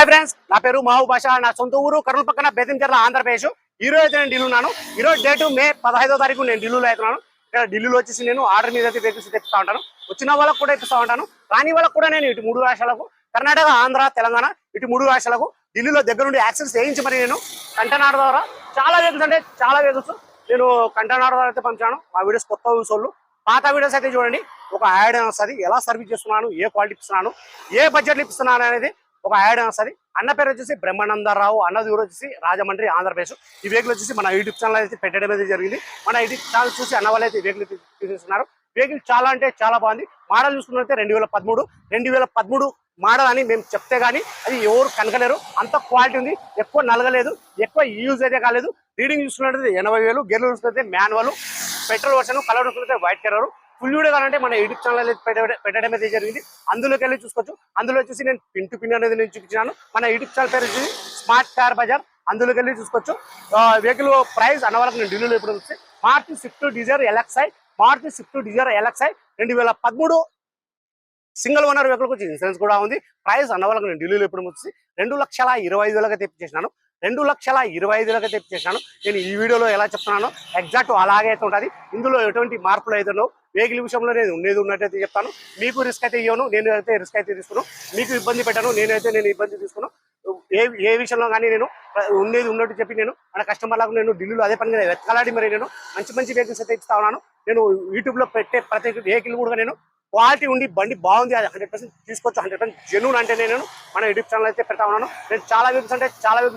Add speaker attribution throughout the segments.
Speaker 1: Hi friends, నా పేరు మహబూబ్ బాషా. నా సొంత ఊరు కర్నూలు పక్కన బేతంచెర్ల, ఆంధ్రప్రదేశ్. ఈ రోజు అయితే నేను ఢిల్లీ ఉన్నాను. ఈ రోజు డేటు మే 15వ తారీఖు నేను ఢిల్లీలో అవుతున్నాను. ఇక్కడ ఢిల్లీలో వచ్చేసి నేను ఆర్డర్ మీద అయితే వెహికల్స్ తెప్పిస్తా ఉంటాను. వచ్చిన వాళ్ళకు కూడా ఇప్పిస్తా ఉంటాను, రాని వాళ్ళకు కూడా నేను ఇటు 3 రాష్ట్రాలకు, కర్ణాటక, ఆంధ్ర, తెలంగాణ, ఇటు 3 రాష్ట్రాలకు ఢిల్లీలో దగ్గర నుండి యాక్సెస్ చేయించి మరి నేను కంటెనార్ ద్వారా చాలా వెహికల్స్ అంటే చాలా వెహికల్స్ నేను కంటెనార్ ద్వారా అయితే పంపించాను. ఆ వీడియోస్ కొత్త వాళ్ళు, పాత వీడియోస్ అయితే చూడండి. ఒక యాడ్ వస్తుంది, ఎలా సర్వీస్ చేస్తున్నాను, ఏ క్వాలిటీ ఇస్తున్నాను, ఏ బడ్జెట్లు ఇస్తున్నాను అనేది ఒక యాడ్ వస్తుంది. అన్న పేరు వచ్చేసి బ్రహ్మానందరావు, అన్నది ఊరు వచ్చేసి రాజమండ్రి, ఆంధ్రప్రదేశ్. ఈ వెహికల్ వచ్చేసి మన యూట్యూబ్ ఛానల్ అయితే పెట్టడం అయితే జరిగింది. మన యూట్యూబ్ ఛానల్ చూసి అన్న వాళ్ళు అయితే వెహికల్ తీసేస్తున్నారు. వెహికల్ చాలా అంటే చాలా బాగుంది. మోడల్ చూసుకున్నట్లయితే 2013 మోడల్ అని మేము చెప్తే గానీ అది ఎవరు కనకలేరు, అంత క్వాలిటీ ఉంది. ఎక్కువ నలగలేదు, ఎక్కువ యూజ్ అయితే కాలేదు. రీడింగ్ చూసుకున్నట్లయితే 80,000. గేర్లు చూసుకుంటే మాన్యువల్, పెట్రోల్ వర్షన్, కలర్ చూసుకుంటే వైట్ కలర్. ఫుల్ వీడియో కావాలంటే మన యూట్యూబ్ ఛానల్ పెట్టడం అయితే జరిగింది. అందులోకి వెళ్ళి చూసుకోవచ్చు. అందులో వచ్చేసి నేను పిన్ టు పిన్ అనేది నేను చూపించాను. మన యూట్యూబ్ ఛానల్ పేరు వచ్చేసి స్మార్ట్ కార్ బజార్. అందులోకి వెళ్ళి చూసుకోవచ్చు. వెహికల్ ప్రైస్ అన్న వాళ్ళకి నేను ఢిల్లీలో ఇప్పుడు వచ్చి Maruti Swift Dzire LXI 2013 single owner vehicle వచ్చి ఇన్సూరెన్స్ కూడా ఉంది. ప్రైస్ అన్న వాళ్ళకి నేను ఢిల్లీలో ఇప్పుడు వచ్చి 2,25,000 తెప్పించేసినాను. 2,25,000 తెప్పించేసినాను. నేను ఈ వీడియోలో ఎలా చెప్తున్నానో ఎగ్జాక్ట్ అలాగే అయితే ఉంటుంది. ఇందులో ఎటువంటి మార్పులు అయితే వెహికల్ విషయంలో నేను ఉన్నట్టయితే చెప్తాను. మీకు రిస్క్ అయితే ఇవ్వను, నేను అయితే రిస్క్ అయితే తీసుకున్నాను. మీకు ఇబ్బంది పెట్టాను, నేను ఇబ్బంది తీసుకున్నాను. ఏ విషయంలో కానీ నేను ఉన్నట్టు చెప్పి నేను మన కస్టమర్లకు నేను ఢిల్లీలో అదే పని వెతకాలాడి మరి నేను మంచి వెహికల్స్ అయితే ఇస్తా ఉన్నాను. నేను యూట్యూబ్లో పెట్టే ప్రతి వెహికల్ కూడా నేను క్వాలిటీ ఉండి బండి బాగుంది, అది 100% తీసుకోవచ్చు. 100% జెన్యూన్ అంటే నేను మన యూట్యూబ్ ఛానల్ అయితే పెడతా ఉన్నాను. నేను చాలా వెహికల్స్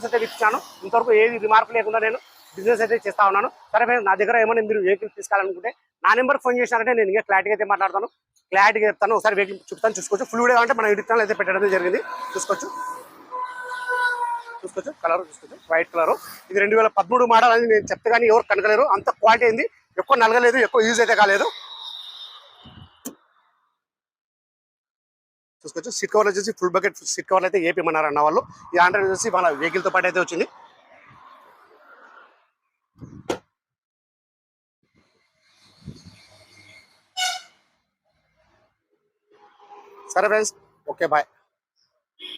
Speaker 1: అయితే ఇచ్చాను. ఇంతవరకు ఏది రిమార్క్ లేకుండా నేను బిజినెస్ అయితే చేస్తా ఉన్నాను. సరే నా దగ్గర ఏమైనా మీరు వెహికల్ తీసుకోవాలనుకుంటే నా నెంబర్ ఫోన్ చేసినారంటే నేను ఇంకా క్లారిటీగా అయితే మాట్లాడతాను, క్లారిటీగా చెప్తాను. ఒకసారి వెహికల్ చూసుకోవచ్చు. ఫుల్ వీడియో అంటే మన యూట్యూబ్ ఛానల్ అయితే పెట్టడం జరిగింది. చూసుకోవచ్చు. కలర్ చూసుకోవచ్చు, వైట్ కలర్. ఇది 2013 మోడల్ అని నేను చెప్తే కానీ ఎవరు కనకలేరు, అంత క్వాలిటీ అయింది. ఎక్కువ నలగలేదు, ఎక్కువ యూజ్ అయితే కాలేదు. చూసుకోవచ్చు. సీట్ కవర్ వచ్చేసి ఫుల్ బకెట్ సీట్ కవర్లు అయితే ఏపీమన్నారు అన్న వాళ్ళు. ఈ ఆండ్రాయిడ్ వచ్చేసి వాళ్ళ వెహికల్తో పాటు అయితే వచ్చింది. సరే ఫ్రెండ్స్, ఓకే బాయ్.